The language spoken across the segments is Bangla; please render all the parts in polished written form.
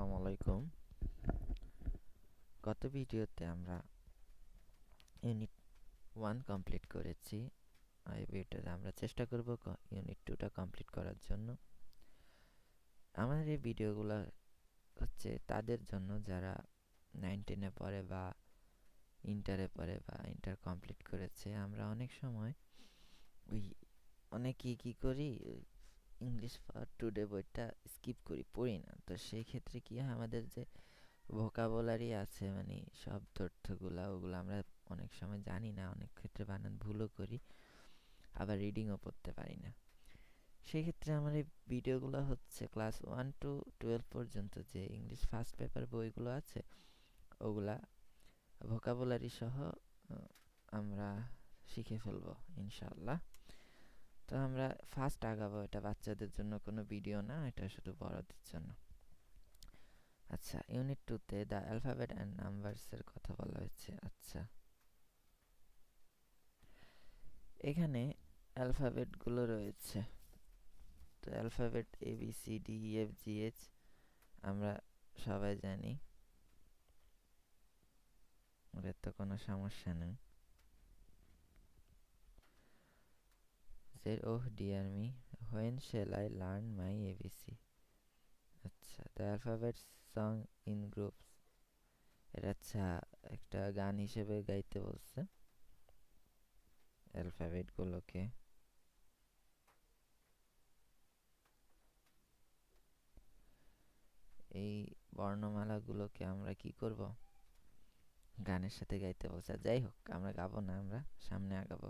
আসসালামু আলাইকুম। গত ভিডিওতে আমরা ইউনিট 1 কমপ্লিট করেছি। এই ভিডিওতে আমরা চেষ্টা করব ইউনিট 2টা কমপ্লিট করার জন্য। আমাদের এই ভিডিওগুলো হচ্ছে তাদের জন্য যারা 9-10 এ পড়ে বা ইন্টারে পড়ে বা ইন্টার কমপ্লিট করেছে। আমরা অনেক সময় অনেকেই কি করি, ইংলিশ ফর টুডে বইটা স্কিপ করি, পড়ি না। তো সেই ক্ষেত্রে কি হয়, আমাদের যে ভোকাবুলারি আছে, মানে শব্দার্থগুলা, ওগুলো আমরা অনেক সময় জানি না, অনেক ক্ষেত্রে বানান ভুলও করি, আবার রিডিংও পড়তে পারি না। সেই ক্ষেত্রে আমার এই ভিডিওগুলো হচ্ছে ক্লাস 1 to 12 পর্যন্ত যে ইংলিশ ফার্স্ট পেপার বইগুলো আছে, ওগুলা ভোকাবুলারি সহ আমরা শিখে ফেলবো ইনশাআল্লাহ। তো আমরা ফার্স্ট আগাবো। এটা বাচ্চাদের জন্য কোনো ভিডিও না, এটা শুধু বড়দের জন্য। আচ্ছা, ইউনিট 2তে দ্য অ্যালফাবেট অ্যান্ড নাম্বারসের কথা বলা হয়েছে। আচ্ছা, এখানে অ্যালফাবেটগুলো রয়েছে। তো অ্যালফাবেট ABCDEFGH আমরা সবাই জানি, ওদের তো কোনো সমস্যা নেই। Oh dear me, when shall I learn my ABC? আচ্ছা, the alphabet song in groups, এটা আচ্ছা একটা গান হিসেবে গাইতে বলছে অ্যালফাবেটগুলোকে। এই বর্ণমালাগুলোকে আমরা কি করব, গানের সাথে গাইতে বলছে। যাই হোক, আমরা গাবো না, আমরা সামনে আগাবো।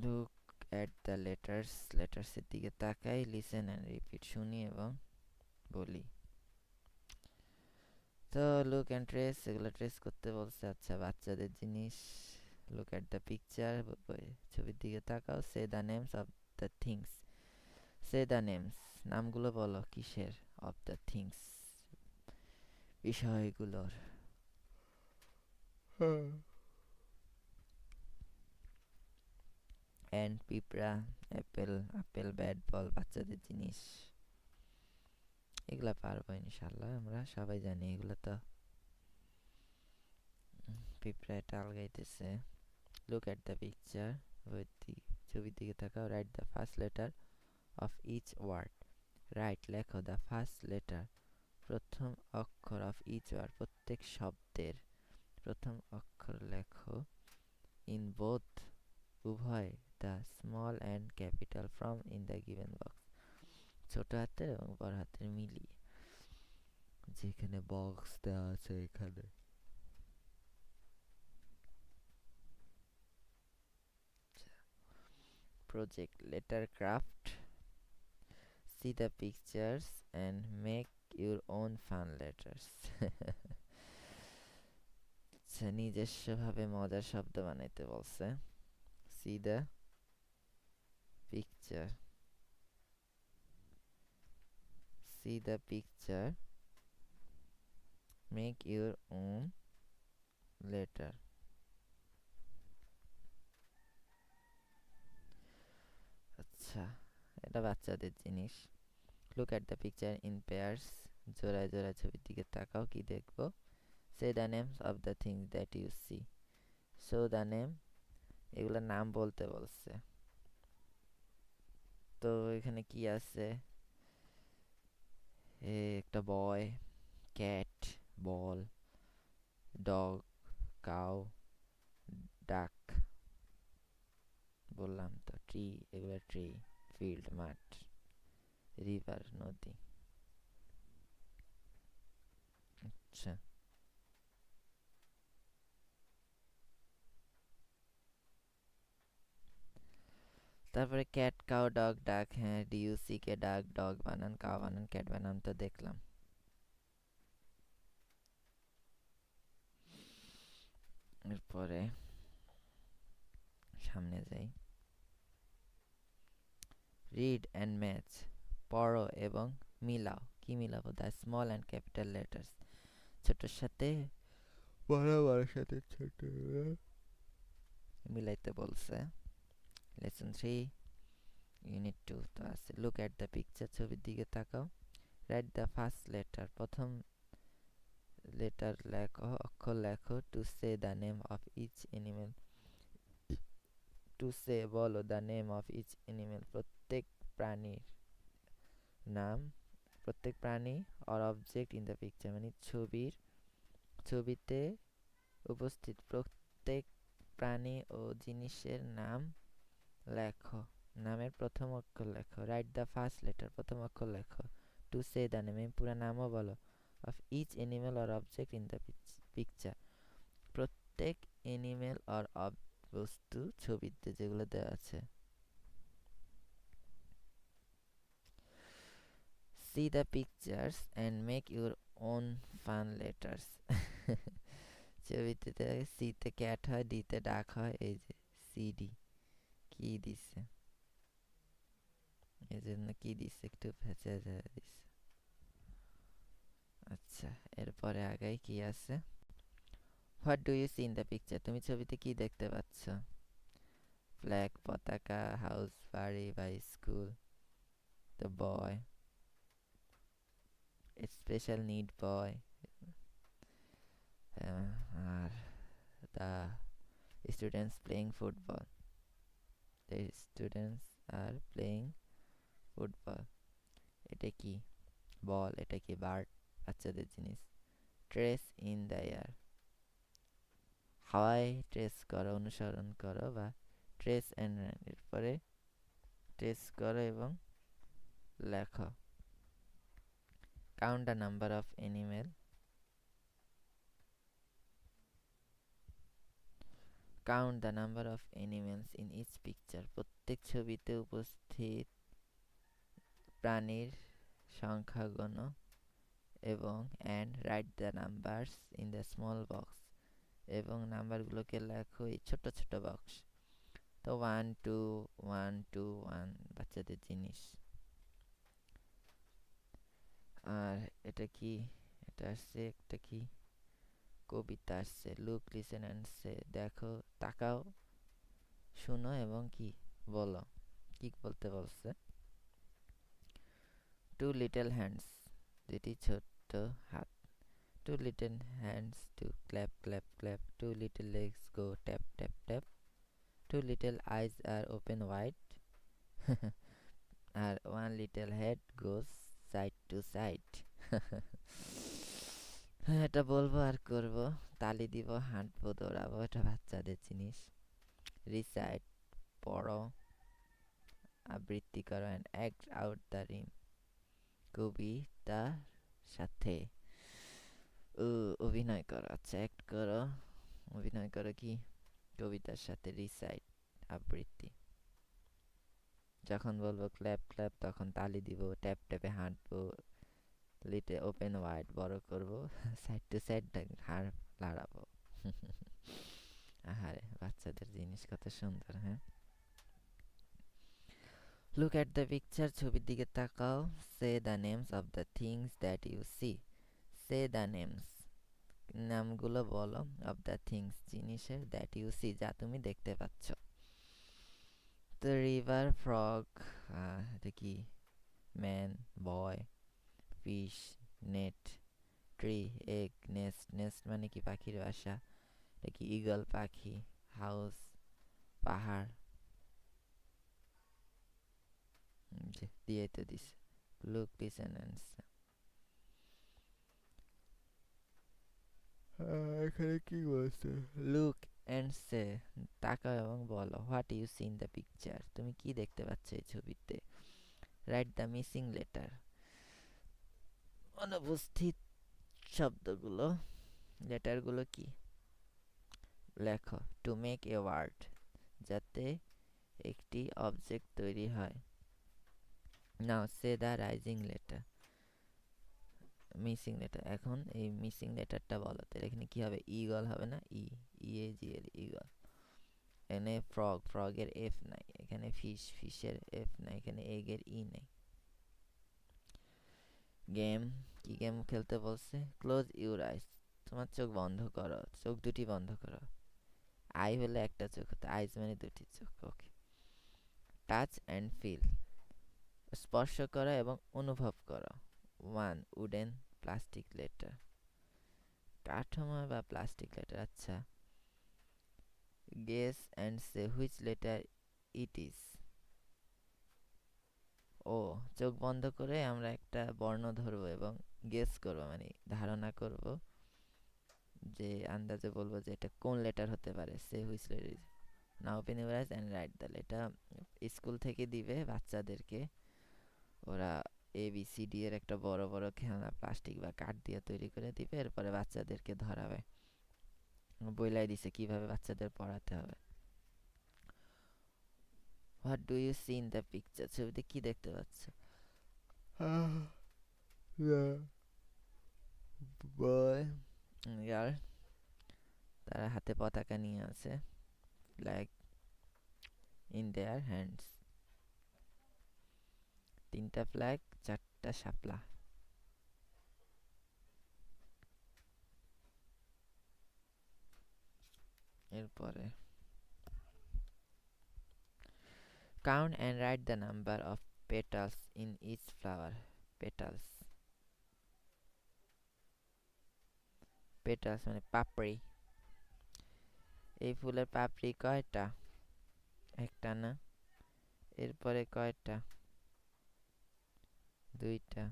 লুক অ্যাট দ্য লেটার্স, লেটার্সের দিকে তাকাই, লিসেন অ্যান্ড রিপিট, শুনি এবং বলি। তো লুক অ্যান্ড ট্রেস, এগুলো ট্রেস করতে বলছে। আচ্ছা, বাচ্চাদের জিনিস। লুক অ্যাট দ্য পিকচার, ছবির দিকে তাকাও। Say the names of the things, say the names, নামগুলো বলো কিসের, অফ দ্য থিংস, বিষয়গুলোর। অ্যান্ড পিঁপড়া, অ্যাপেল, আপেল, ব্যাট বল, বাচ্চাদের জিনিস। এগুলা পারবো ইনশাল্লাহ, আমরা সবাই জানি এগুলো। তো পিঁপড়া এটা আলগাইতেছে। লুক অ্যাট দ্য পিকচার, ছবির দিকে তাকাও। Write the first letter of each word, write লেখো। দ্য ফার্স্ট লেটার, প্রথম অক্ষর। অফ ইচ ওয়ার্ড, প্রত্যেক শব্দের প্রথম অক্ষর লেখো। ইন বোথ, উভয়। The small and capital from in the given box, ছোট হাতের এবং বড় হাতের মিলিয়ে যেখানে বক্স দেওয়া আছে এখানে। Project letter craft, see the pictures and make your own fun letters. আচ্ছা, নিজস্বভাবে মজার শব্দ বানাইতে বলছে। see the picture, see the picture, make your own letter. আচ্ছা, এটা বাচ্চাদের জিনিস। look at the picture in pairs, জোড়ায় জোড়ায় ছবির দিকে তাকাও, কি দেখবো। say the names of the things that you see, show the name, এগুলোর নাম বলতে বলছে। তো এখানে কি আছে, একটা বয়, ক্যাট, বল, ডগ, কাউ, ডাক, বললাম তো। ট্রি, এগুলো ট্রি। ফিল্ড, মাঠ। রিভার, নদী। আচ্ছা, তারপরে ক্যাট, কাউ, ডগ, ডাক। হ্যাঁ, DUC কে ডাক, ডগ বানান, কাউ বানান, ক্যাট বানান তো দেখলাম। এরপরে সামনে যাই। রিড অ্যান্ড ম্যাচ, পড়ো এবং মিলাও। কি মিলাবো, the small and capital letters, ছোটর সাথে বড়, বড় সাথে ছোট মিলাইতে বলছে। লেসন 3, ইউনিট 2 তো আছে। লুক অ্যাট দ্য পিকচার, ছবির দিকে তাকাও। রাইট দ্য ফার্স্ট লেটার, প্রথম লেটার লেখো, অক্ষর লেখো। To say the name of each animal, to say বলো, the name of each animal প্রত্যেক প্রাণীর নাম, প্রত্যেক প্রাণী or object in the picture মানে ছবিতে উপস্থিত প্রত্যেক প্রাণী ও জিনিসের নাম লেখো। নামের প্রথম অক্ষর লেখো। রাইট দ্য ফার্স্ট লেটার, প্রথম অক্ষর লেখো। টু সে দ্য নেম পুরো নামও বলো। Of each animal or object in the picture প্রত্যেক এনিমেল অর বস্তু ছবিতে যেগুলো দেওয়া আছে। See the pictures and make your own fun letters. ছবিতে সিতে ক্যাট হয়, ডিতে ডাক হয়, এই যে সিডি কি দিছে, এই জন্য কি দিছে একটু ভেজা দিছে। আচ্ছা, এরপরে আগাই কি আছে। What do you see in the picture, তুমি ছবিতে কি দেখতে পাচ্ছ? ফ্ল্যাগ, পতাকা, হাউস, বাড়ি বা school. The boy, special need boy. আর the students playing football, the students are playing football. এটা কি? বল। এটা কি? বার্ড, বাচ্চাদের জিনিস। ট্রেস ইন দ্য এয়ার, হাওয়ায় ট্রেস করো, অনুসরণ করো বা ট্রেস অ্যান্ড রান, এরপরে ট্রেস করো এবং লেখো। Count the number of animal, count the number of animals in each picture প্রত্যেক ছবিতে উপস্থিত প্রাণীর সংখ্যা গণ এবং and write the numbers in the small box এবং নাম্বারগুলোকে লেখো এই ছোট ছোট বক্স। তো 1 2 1 2 1 বাচ্চাদের জিনিস। আর এটা কি? এটা আসছে একটা কি কবিতা আসছে। লুক লিসেন অ্যান্ড সে, দেখো, তাকাও, শুনো এবং কি বলো। কি বলতে বলছে? টু লিটল হ্যান্ডস, দুটি ছোট্ট হাত। Two little hands to clap clap clap, two little legs go tap tap tap, two little eyes are open wide, আর one little head goes side to side. এটা বলবো আর করব, তালি দিব, হাঁটবো, দৌড়াবো, এটা বাচ্চাদের জিনিস। রিসাইট, পড়ো, আবৃত্তি করো, অ্যান্ড অ্যাক্ট আউট দ্য রিম, কবিতার সাথে অভিনয় করো। আচ্ছা, অ্যাক্ট করো, অভিনয় করো কি কবিতার সাথে। রিসাইট, আবৃত্তি। যখন বলবো ক্ল্যাপ ক্ল্যাপ তখন তালি দিব, ট্যাপ ট্যাপে হাঁটবো, লিটে ওপেন ওয়াইড বড় করব, সাইড টু সাইড হাড় লাড়াবো। আহারে, বাচ্চাদের জিনিস কত সুন্দর। হ্যাঁ, লুক অ্যাট দ্য পিকচার, ছবির দিকে তাকাও। Say the names of the things that you see, say the names নামগুলো বলো, অফ দ্য থিংস জিনিসের, দ্যাট ইউ সি যা তুমি দেখতে পাচ্ছ। দ্য রিভার, ফ্রগ, এটা কি? Man, boy, fish, net, tree, egg, nest, nest মানে কি পাখির বাসা, এটা কি? ঈগল পাখি। হাউস, পাহাড়, যে দিয়ে তো দিছে। লুক লিসেন অ্যান্ড এখানে কি বলছে? লুক অ্যান্ড সে, তাকাও এবং বলো। What you see in the picture, তুমি কি দেখতে পাচ্ছ এই ছবিতে। রাইট দ্য মিসিং লেটার, অনুপস্থিত শব্দগুলো, লেটারগুলো কি লেখো। টু মেক এ ওয়ার্ড, যাতে একটি অবজেক্ট তৈরি হয়। Now say the rising letter, missing letter. এখন এই মিসিং লেটারটা বলো। তো এখানে কি হবে? ইগল হবে না? ইএজিএল, ইগল। এখানে ফ্রগ, ফ্রগের এফ নাই। এখানে ফিশ, ফিশের এফ নাই। এখানে এগের ই নাই। গেম, কি গেম খেলতে বলছে? ক্লোজ ইউর আইস, তোমার চোখ বন্ধ করো, চোখ দুটি বন্ধ করো। আই হলে একটা চোখ হতো, আইস মানে দুটি চোখ। ওকে। টাচ অ্যান্ড ফিল, স্পর্শ করা এবং অনুভব করা। 1 উডেন প্লাস্টিক লেটার, কাঠামো বা প্লাস্টিক লেটার। আচ্ছা, guess and say which letter it is. ও, চোখ বন্ধ করে আমরা একটা বর্ণ ধরবো এবং গেস করবো, মানে ধারণা করব, যে আন্দাজে বলবো যে এটা কোন লেটার হতে পারে। Say which letter is. Now open your eyes and write the letter. School থেকে দিবে বাচ্চাদেরকে, ওরা ABCD এর একটা বড় বড় খেলনা প্লাস্টিক বা কাঠ দিয়ে তৈরি করে দিবে, এরপরে বাচ্চাদেরকে ধরাবে, বইলাই দিছে কিভাবে বাচ্চাদের পড়াতে হবে। What do you see in the picture, ছবিতে কি দেখতে পাচ্ছ? বয় গার্ল, তারা হাতে পতাকা নিয়ে আছে, ফ্ল্যাগ ইন দেয়ার হ্যান্ডস। 3টা ফ্ল্যাগ, 4টা শাপলা। এরপরে count and write the number of petals in each flower. Petals, petals মানে পাপড়ি। এই ফুলের পাপড়ি কয়টা? একটা না। এরপরে কয়টা? 2টা।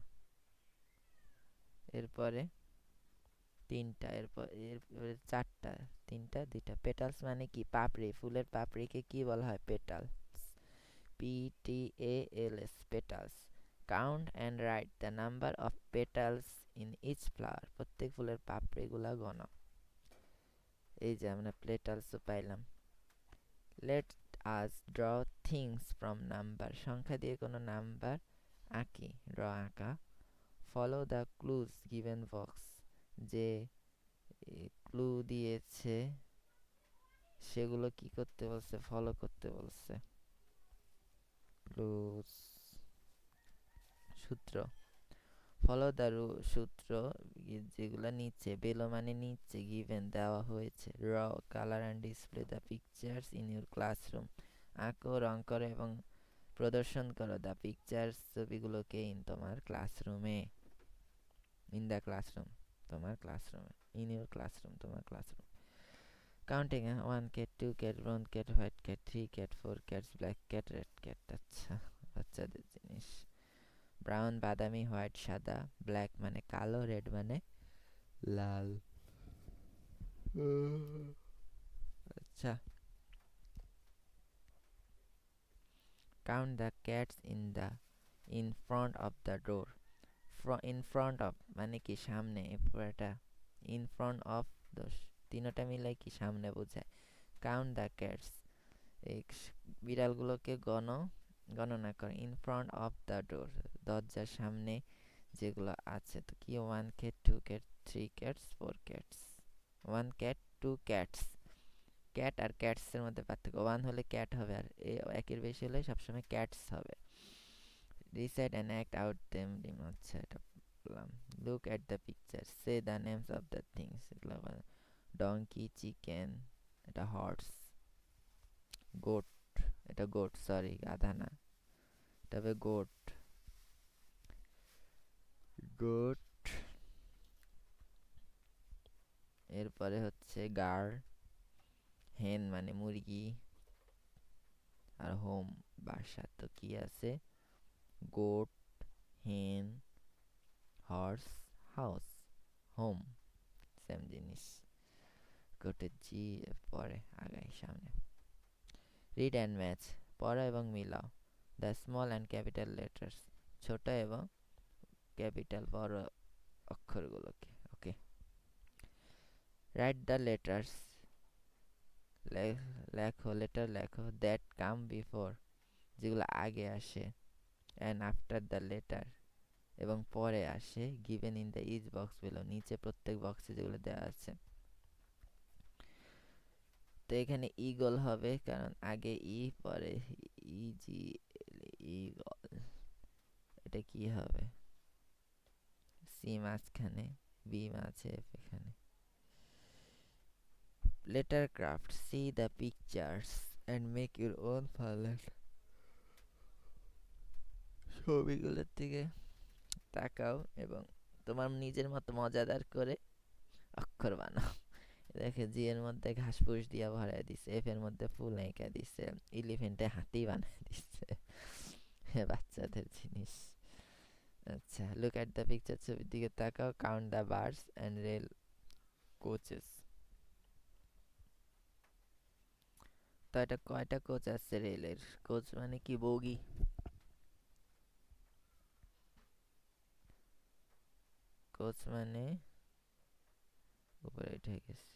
এরপরে 3টা। এরপরে 4টা। 3টা 2টা। পেটালস মানে কি? পাপড়ি। ফুলের পাপড়িকে কি বলা হয়? Petals. PETALS, petals. Count and write the number of petals in each flower. প্রত্যেক ফুলের পাপড়িগুলা গণ। এই যে আমরা পেটালসও পাইলাম। Let us draw things from number. সংখ্যা দিয়ে কোনো নাম্বার আঁকি। ড্র আঁকা। Follow the clues given box. যে ক্লু দিয়েছে সেগুলো কি করতে বলছে? ফলো করতে বলছে। ক্লুজ, সূত্র। ফলো দ্য সূত্র যেগুলো নিচে, বেলো মানে নিচে, গিভেন দেওয়া হয়েছে, র colour and display the pictures in your classroom. আঁকো, রং করো এবং প্রদর্শন করো দ্য পিকচার্স, ছবিগুলোকে, ইন তোমার ক্লাসরুমে। ইন দ্য ক্লাসরুম, তোমার ক্লাসরুমে। ইন ইউর ক্লাসরুম, তোমার classroom. Counting, 1 cat, 2 cat, brown cat, white cat, 3 cat, 4 cats, black cat, red cat. আচ্ছা, বাচ্চাদের জিনিস। ব্রাউন বাদামি, হোয়াইট সাদা, ব্ল্যাক মানে কালো, রেড মানে লাল। আচ্ছা, count the cats in front of the door. In front of মানে কি? সামনে। পুরোটা ইন ফ্রন্ট অফ, দোষ, তিনোটা মিলাই কি সামনে বোঝায়। কাউন্ট দ্য ক্যাটস, এই বিড়ালগুলোকে গণনা করে। In front of the door, দরজার সামনে যেগুলো আছে। তো কি? 1 cat, 2 cat, 3 cats, 4 cats. 1 cat, 2 cats. Cat আর ক্যাটসের মধ্যে পার্থক্য। 1 হলে ক্যাট হবে, আর একের বেশি হলে সবসময় ক্যাটস হবে। Recite and act out them. আচ্ছা, এটা বললাম। Look at the picture, say the names of the things. এগুলো ডঙ্কি, চিকেন, এটা হর্স। গোট, এটা গোট, সরি গাধা না, এটা হবে গোট। গোট। এরপরে হচ্ছে গার, হেন মানে মুরগি, আর হোম বাসা। তো কি আছে? গোট, হেন, হর্স, হাউস, হোম, সেম জিনিস। গোটের জি পরে আগাই সামনে। রিড অ্যান্ড ম্যাচ, পড়া এবং মিলাও। The small and capital letters, ছোট এবং ক্যাপিটাল বড় অক্ষরগুলোকে। ওকে। রাইট দ্য লেটার্স, লেখো, লেটার লেখো। দ্যাট কাম বিফোর, যেগুলো আগে আসে। অ্যান্ড আফটার দ্য লেটার, এবং পরে আসে। Given in the each box below, নিচে প্রত্যেক বক্সে যেগুলো দেওয়া আছে। তো এখানে ইগল হবে, কারণ আগে ই পরে ইজি, ইগল। এটা কি হবে? সি মাঝখানে, বি মাঝে, এফ এখানে। Letter craft, see the pictures and make your own ফার্লেট। ছবিগুলোর দিকে তাকাও এবং তোমার নিজের মতো মজাদার করে অক্ষর বানাও। দেখে জি এর মধ্যে ঘাস ফুস দিয়া ভরাই দিছে, এফ এর মধ্যে ফুল এঁকে দিছে, এলিফেন্টে হাতি বানাই দিছে। বাচ্চাদের জিনিস। আচ্ছা, লুক এট দ্য পিকচার, ছবির দিকে তাকাও, count the birds and rail coaches. তো এটা কয়টা কোচ আছে রেলের? কোচ মানে কি? বগি। কোচ মানে উপরে উঠে গেছে।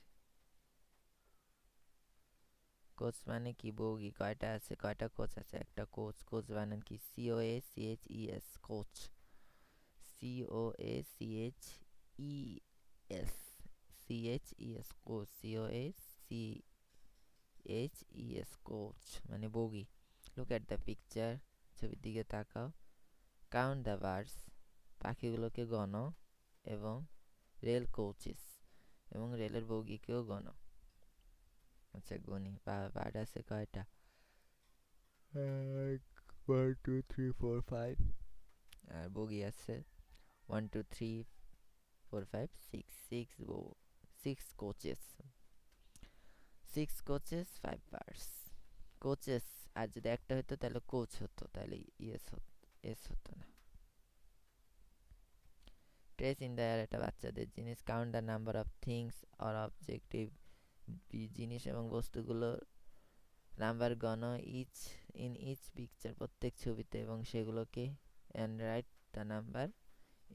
কোচ মানে কি? বগি। কয়টা আছে? কয়টা কোচ আছে? একটা কোচ। কোচ বানান কি? COACHES, coach. COACHES, CHES, coach. COACHES, coach মানে বগি। লুক এট দ্য পিকচার, ছবির দিকে তাকাও, কাউন্ট দ্য বার্ডস, পাখিগুলোকে গণো, এবং রেল কোচেস, এবং রেলের বগিকেও গণো। আচ্ছা, গুনি। বার্ড আছে কয়টা? 1 2 3 4 5। আর বগি আছে 1 2 3 4 5 6, 6 কোচেস। 6 coaches, 5 birds. কোচেস, আর যদি একটা হতো তাহলে কোচ হতো, তাহলে ইয়েস হতো, এস হতো না। ট্রেস ইন দ্য এয়ার, এটা বাচ্চাদের জিনিস। Count the number of things or objective, জিনিস এবং বস্তুগুলোর নাম্বার গণ, ইচ পিকচার, প্রত্যেক ছবিতে, এবং সেগুলোকে, and write the number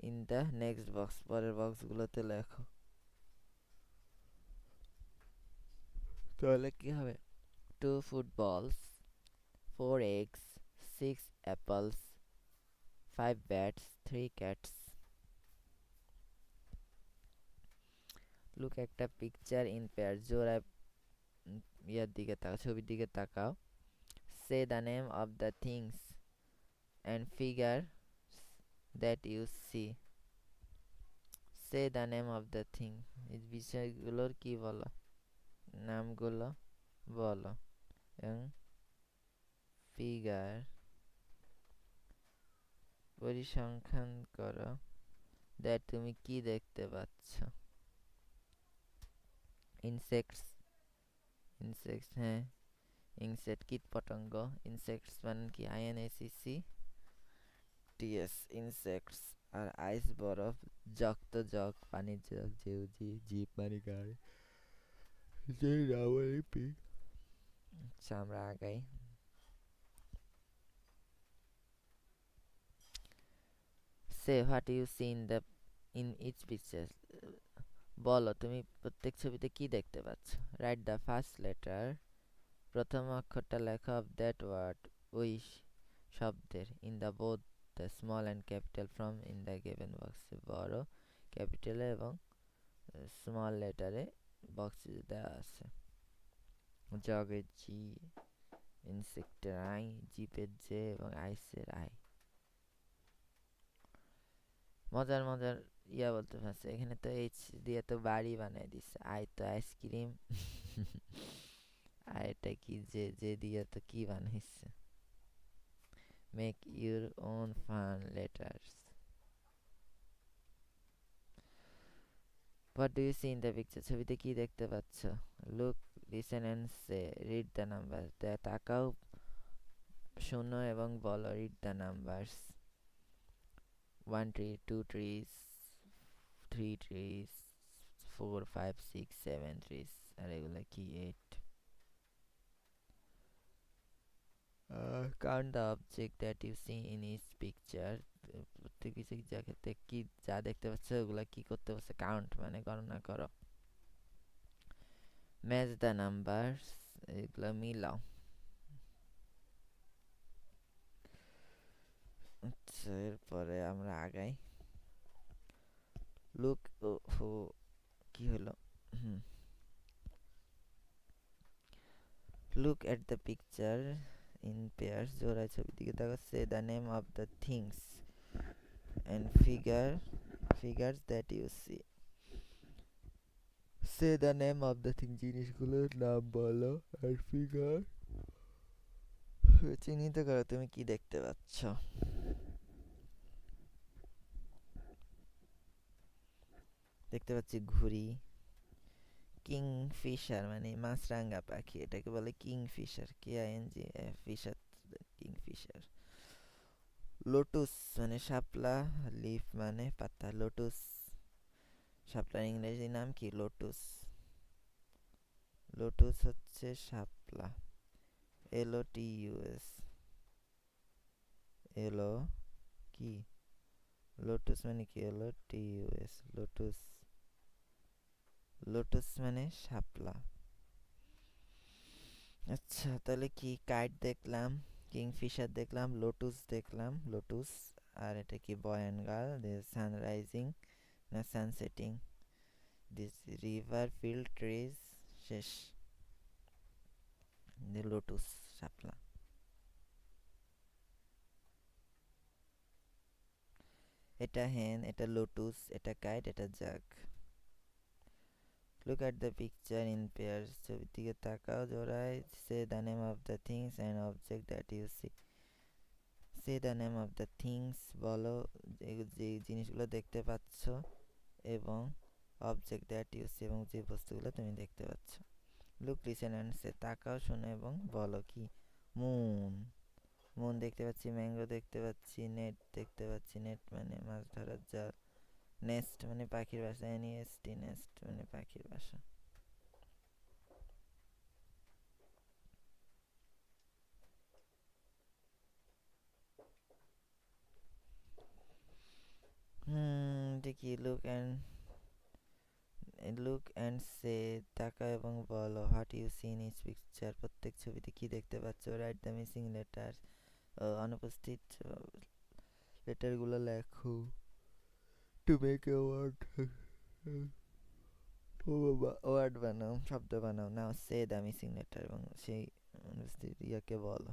in the next box, পরের বক্সগুলোতে লেখো। তাহলে কি হবে? 2 footballs, 4 eggs, 6 apples, 5 bats, 3 cats. Look একটা পিকচার ইন পেয়ার, জোড়ায় ইয়ার দিকে তাকাও, ছবির দিকে তাকাও। Say the name of the things and figure that you see. Say the name of the thing, এই বিষয়গুলোর কি বলো, নামগুলো বলো, এবং ফিগার পরিসংখ্যান করো, দ্যাট তুমি কি দেখতে পাচ্ছ। ইনসেক্টস, ইনসেক্টস, হ্যাঁ, ইনসেক্ট কীট পতঙ্গ। ইনসেক্টস মানে কি? INSECTS, insects. আর আইস বরফ, জগ তো জগ, পানির জগ, জি জিপ মানে গাড়ি, যে রাবণী পিক। আচ্ছা, আমরা আগাই। Say what you see in each picture, বলো তুমি প্রত্যেক ছবিতে কি দেখতে পাচ্ছ। রাইট দ্য ফার্স্ট লেটার, প্রথম অক্ষরটা লেখো, অফ দ্যাট ওয়ার্ড, ওই শব্দের, in the both the small and capital from in the given box, বড় ক্যাপিটালে এবং স্মল লেটারে বক্সে দেওয়া আছে। জগের জি, ইনসেক্টের আই, জিপের জে, এবং আইসের আই। মজার মজার বলতে পারছে। এখানে তো এইচ দিয়ে তো বাড়ি বানাই দিচ্ছে, আই তো আইসক্রিম। আর এটা কি? যে দিয়ে তো কি বানাইছে? Make your own fun letters. What do you see in the picture, ছবিতে কি দেখতে পাচ্ছ? Look, listen and say, read the number, তাকাও, শোনো এবং বলো, read the numbers. 1 tree, 2 trees, 3 trees, 4 5 6 7 trees। আর এগুলো কি? 8। Count the object that you see in each picture, প্রত্যেক কিছু জায়গাতে কি যা দেখতে পাচ্ছ ওগুলা কি করতে পারছে? কাউন্ট মানে গণনা করো। ম্যাচ দ্য নাম্বারস, এগুলো মিলাও। আচ্ছা, এরপরে আমরা আগাই। লুক, কি হলো? Look at the picture in pairs, জোড়ায় ছবির দিকে তাকাও। Say the name of the things and figures that you see. Say the name of the thing, জিনিসগুলোর নাম বলো, আর ফিগার চিহ্নিত করো তুমি কি দেখতে পাচ্ছ। দেখতে পাচ্ছি ঘুড়ি। কিংফিশার মানে মাছরাঙা পাখি, এটাকে বলে কিংফিশার, KING ফিশার, কিংফিশার। লোটুস মানে শাপলা, লিফ মানে পাতা, লোটুস। শাপলার ইংরেজি নাম কি? লোটুস। লোটুস হচ্ছে শাপলা, LOTUS। এলো কি? লোটুস মানে কি? LOTUS, লোটুস। লোটুস মানে শাপলা। আচ্ছা, তাহলে কি? কাইট দেখলাম, কিংফিশার দেখলাম, লোটুস দেখলাম, লোটুস। আর এটা কি? Boy and girl, this sunrising না সানসেটিং, দিস রিভার ফিল্ড ট্রিজ, শেষ। লোটুস, শাপলা। এটা হেন, এটা লোটুস, এটা কাইট, এটা jug. Look at the picture in pairs, ছবির দিকে তাকাও জোড়ায়। say the name of the things and object that you see. say the name of the things, বলো যে জিনিসগুলো দেখতে পাচ্ছ, এবং অবজেক্ট দ্যাট ইউ সি, এবং যে বস্তুগুলো তুমি দেখতে পাচ্ছ। লুক, লিসেন অ্যান্ড সে, তাকাও, শোনো এবং বলো। কি? মুন, মুন দেখতে পাচ্ছি। ম্যাঙ্গো দেখতে পাচ্ছি। নেট দেখতে পাচ্ছি, নেট মানে মাছ ধরার জাল। নেস্ট মানে পাখির বাসা, NEST, নেস্ট মানে পাখির বাসা। দেখি। লুক অ্যান্ড সে, তাকাও এবং বলো। What you see in each picture, প্রত্যেক ছবিতে কি দেখতে পাচ্ছ। রাইট দ্য মিসিং লেটার, অনুপস্থিত লেটারগুলো লেখো। To make a word, word বানাও, শব্দ বানাও। Now say the missing letter, এবং সেই অনুপস্থিত ইয়াকে বলো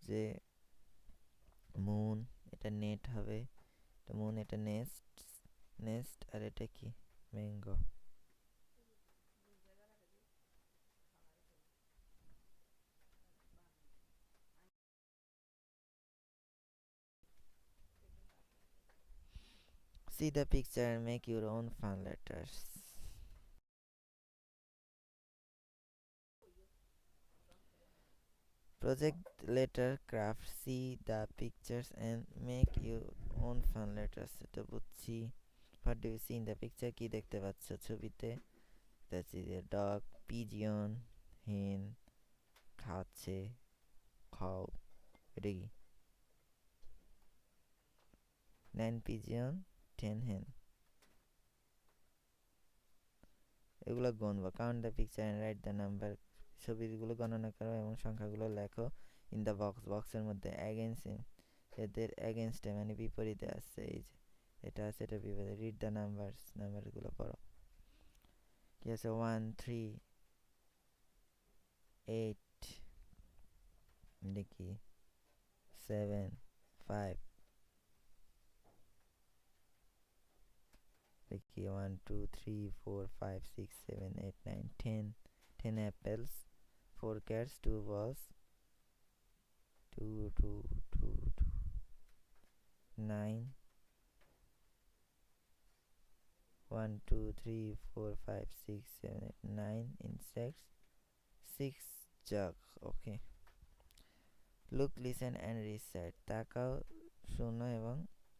যে মুন, এটা নেট হবে, এটা মুন, এটা নেস্ট, নেস্ট। আর এটা কি? Mango. See the picture and make your own fun letters. Project letter craft. See the pictures and make your own fun letters. এটা বুঝছি। What do you see in the picture? কি দেখতে পাচ্ছ ছবিতে? That's a dog, pigeon, hen, খাচ্ছে, খাও। এটা কি? 9 pigeon, 10 hen. এগুলো গণবো। Count the picture and write the number, ছবিগুলো গণনা করো এবং সংখ্যাগুলো লেখো। ইন দ্য বক্স, বক্সের মধ্যে। অ্যাগেন্স্ট, এদের অ্যাগেন্স্টে মানে বিপরীতে আছে। এই যে এটা আছে, এটা বিপরীতে। রিড দ্য নাম্বারস, নাম্বারগুলো পড়ো। কি আছে? 1, 3, 8, দেখি 7, 5, দেখি 1, 2, 3, 4, 5, 6, 7, 8, 9, 10, 10 apples, 4 cats, 2 balls, 2, 2, 2, 2, 9, 1, 2, 3, 4, 5, 6, 7, 8, 9 insects, 6 jugs. Okay. Look, listen and recite. তাকাও, শোনো এবং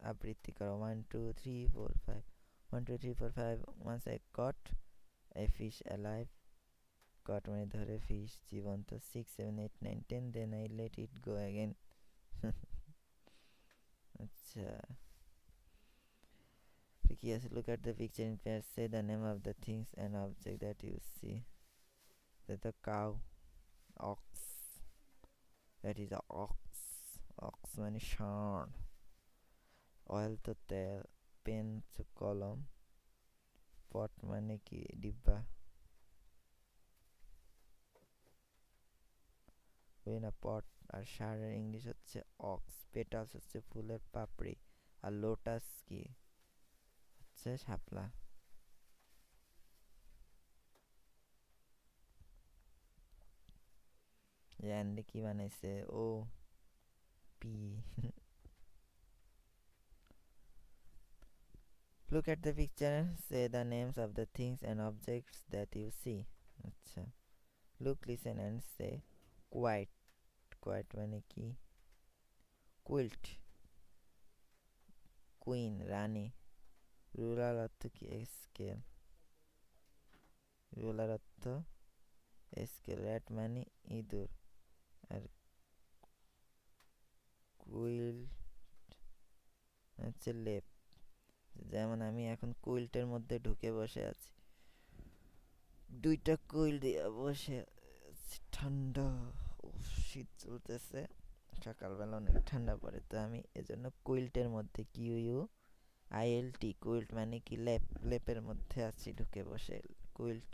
আবৃত্তি করো। 1, 2, 3, 4, 5. 1, 2, 3, 4, 5. Once I caught a fish alive. Caught মানে ধরে, fish জীবন্ত। 6, 7, 8, 9, 10. Then I let it go again. আচ্ছা, কি আছে? Look at the picture in pairs. Say the name of the things and object that you see. That's a cow, ox. That is a ox. Ox মানে ষাঁড়। অয়েল তো তেল, পেন হচ্ছে কলম, পট মানে কি? ডিব্বা। ওই না পট। আর ষাঁড়ের ইংলিশ হচ্ছে অক্স। পেটালস হচ্ছে ফুলের পাপড়ি। আর লোটাস কি? হচ্ছে শাপলা। অ্যান্ডে কি বানাইছে? ও, P. Look at the picture, say the names of the things and objects that you see. আচ্ছা, look, listen and say quiet. Quiet মানে কি? Quilt, queen রানী, রুলার অর্থ কি? স্কেল, রুলার অর্থ স্কেল, র্যাট মানে ইঁদুর, আর কুইল হচ্ছে লেপ। যেমন আমি এখন কুইল্টের মধ্যে ঢুকে বসে আছি, দুইটা কুইল দিয়ে বসে আছি, ঠান্ডা, শীত চলতেছে, সকালবেলা অনেক ঠান্ডা পড়ে, তো আমি এজন্য কুইল্টের মধ্যে, QUILT, কুইল্ট মানে কি? লেপ, লেপের মধ্যে আছি ঢুকে বসে, কুইল্ট।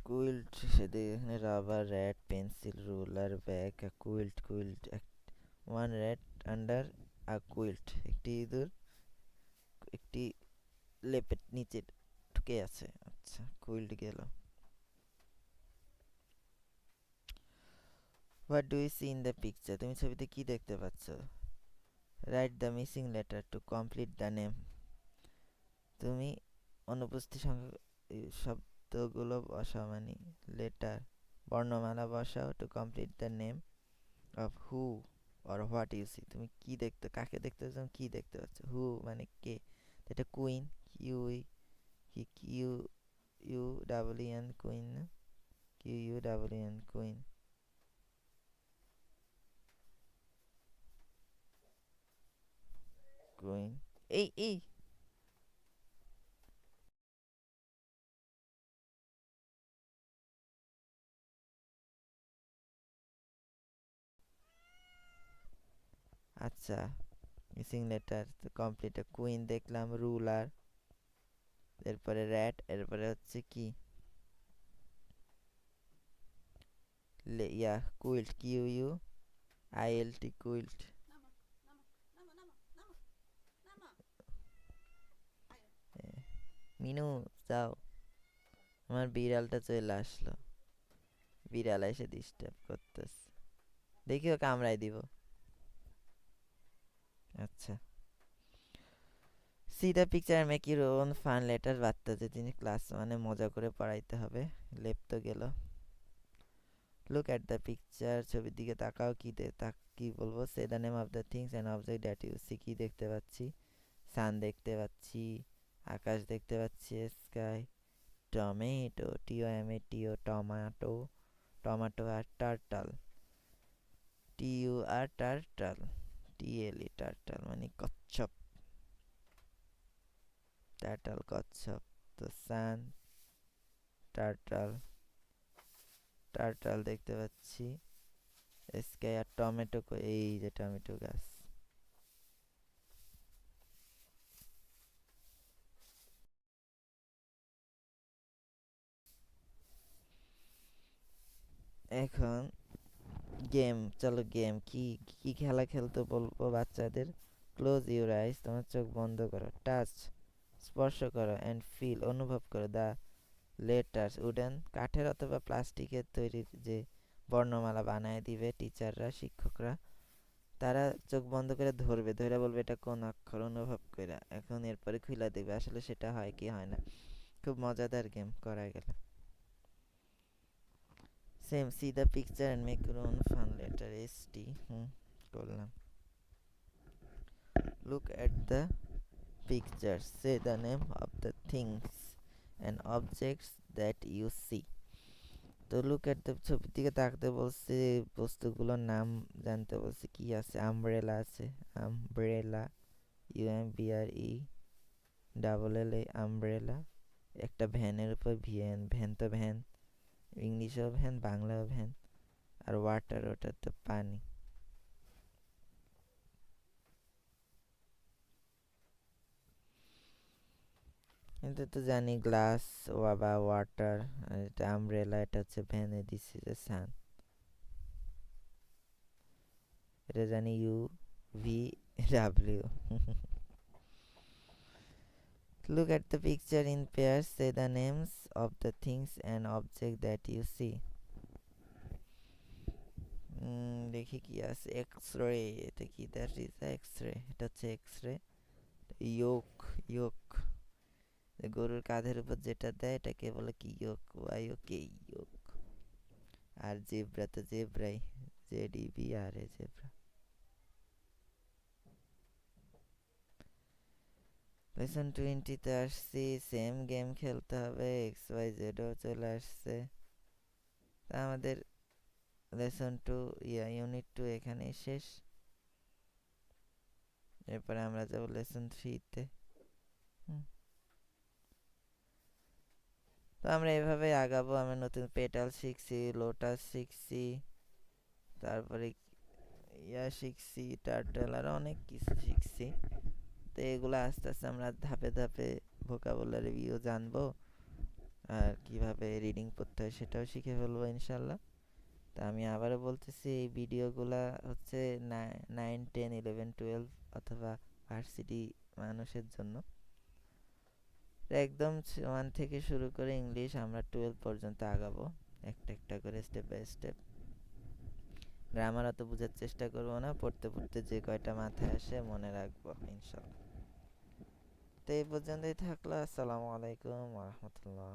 কুইল্ট সেদিকে এখানে rubber, rat, pencil, ruler, bag, quilt, quilt, one rat under a quilt, একটি ইঁদুর একটি লেপের নিচে ঢুকে আছে। আচ্ছা, কুইল্ট গেল। What do you see in the picture? তুমি ছবিতে কি দেখতে পাচ্ছ? Write the missing letter to complete the name. তুমি অনুপস্থিত শব্দগুলো বসাও, মানে লেটার, বর্ণমালা বসাও, to complete the name of who or what you see. তুমি কি দেখতে, কাকে দেখতে পাচ্ছ, কি দেখতে পাচ্ছ? হু মানে কে, এটা queen, Q Q U double N, queen না, QUEEN, কুইন। কুইন, এই আচ্ছা, মিসিং লেটার তো কমপ্লিট। কুইন দেখলাম, রুলার, এরপরে র্যাট, এরপরে হচ্ছে কি কুইল্ট, QUILT, কুইল্ট। মিনু, যাও, আমার বিড়ালটা চলে আসলো, বিড়াল এসে ডিস্টার্ব করতেছে, দেখি ও কামড়াই দিব। আচ্ছা, C the picture make your own fun letter. বাচ্চাদের তিনি ক্লাস মানে মজা করে পড়াইতে হবে। লেপ তো গেল। লুক অ্যাট দ্য পিকচার, ছবির দিকে তাকাও, কি বলবো? Say the name of the things and object that you see. কি দেখতে পাচ্ছি? সান দেখতে পাচ্ছি, আকাশ দেখতে পাচ্ছি, sky, tomato, TOMATO, tomato, tomato, আর টার্টাল, TUR, TLE, টার্টাল মানে কচ্ছপ, টার্টাল কচ্ছপ। তো সান, টার্টাল, টার্টাল দেখতে পাচ্ছি, স্কাই, আর টমেটো, এই যে টমেটো গাছ। এখন গেম, চলো গেম। কি কি খেলা খেলতে বলবো বাচ্চাদের? ক্লোজ ইউর আইস, তোমার চোখ বন্ধ করো, টাচ স্পর্শ করো, অ্যান্ড ফিল অনুভব করো, দ্য লেটার্স উডেন, কাঠের অথবা প্লাস্টিকের তৈরি যে বর্ণমালা বানায় দিবে টিচাররা, শিক্ষকরা, তারা চোখ বন্ধ করে ধরবে, ধরে বলবে এটা কোন অক্ষর, অনুভব করে। এখন এরপরে খুলে দেখবে আসলে সেটা হয় কি হয় না। খুব মজাদার গেম, করা গেল। Same, see the picture and make your own fun letter, ST। করলাম। Look at the picture, say the name of the things and objects that you see. তো লুক এট দ্য, ছবির দিকে তাকাতে বলছে, বস্তুগুলোর নাম জানতে বলছে। কি আছে? আমব্রেলা আছে, আমব্রেলা, UMBRE আমব্রেলা। একটা ভ্যানের উপর ভ্যান, ভ্যান তো ভ্যান, ইংলিশেও ভ্যান, বাংলাও ভ্যান। আর ওয়াটার, ওটা তো পানি। কিন্তু তো জানি গ্লাস বা ওয়াটার, আর এটা আমব্রেলা, এটা হচ্ছে ভ্যান, দিস ইজ এ সান। এটা জানি UVW। Look at the picture in pairs. Say the names of the things and object that you see. দেখি কি আছে, এক্স রে। এটা কি? That is X ray. এটা হচ্ছে এক্স রে। ইয়োক, ইয়োক, গরুর কাঁধের উপর যেটা দেয় এটাকে বলে কি? ইয়োক, ওয়াই ওকে, ইয়োক। আর জেব্রা তো জেব্রাই, JEBRA, জেব্রা। লেসন 20-তে আসছি, সেম গেম খেলতে হবে, XYZও চলে আসছে। তা আমাদের লেসন 2, ইউনিট 2 এখানেই শেষ। এরপরে আমরা যাব লেসন 3-তে। তো আমরা এভাবে আগাবো। আমরা নতুন পেটাল শিখছি, লোটাস শিখছি, তারপরে শিখছি, টার্টল, আর অনেক কিছু শিখছি। তো এগুলো আস্তে আস্তে আমরা ধাপে ধাপে ভোকাবুলারি জানবো, আর কিভাবে রিডিং পড়তে হয় সেটাও শিখে ফেলবো ইনশাল্লাহ। তা আমি আবারও বলতেছি, এই ভিডিওগুলা হচ্ছে 9, 10, 11, 12 অথবা ভার্সিটি মানুষের জন্য। একদম 1 থেকে শুরু করে ইংলিশ আমরা 12 পর্যন্ত আগাবো, একটা একটা করে, স্টেপ বাই স্টেপ। গ্রামার অত বোঝার চেষ্টা করবো না, পড়তে পড়তে যে কয়টা মাথায় আসে মনে রাখবো ইনশাল্লাহ। তো এই পর্যন্তই থাকলো। আসসালামু আলাইকুম ওয়া রাহমাতুল্লাহ।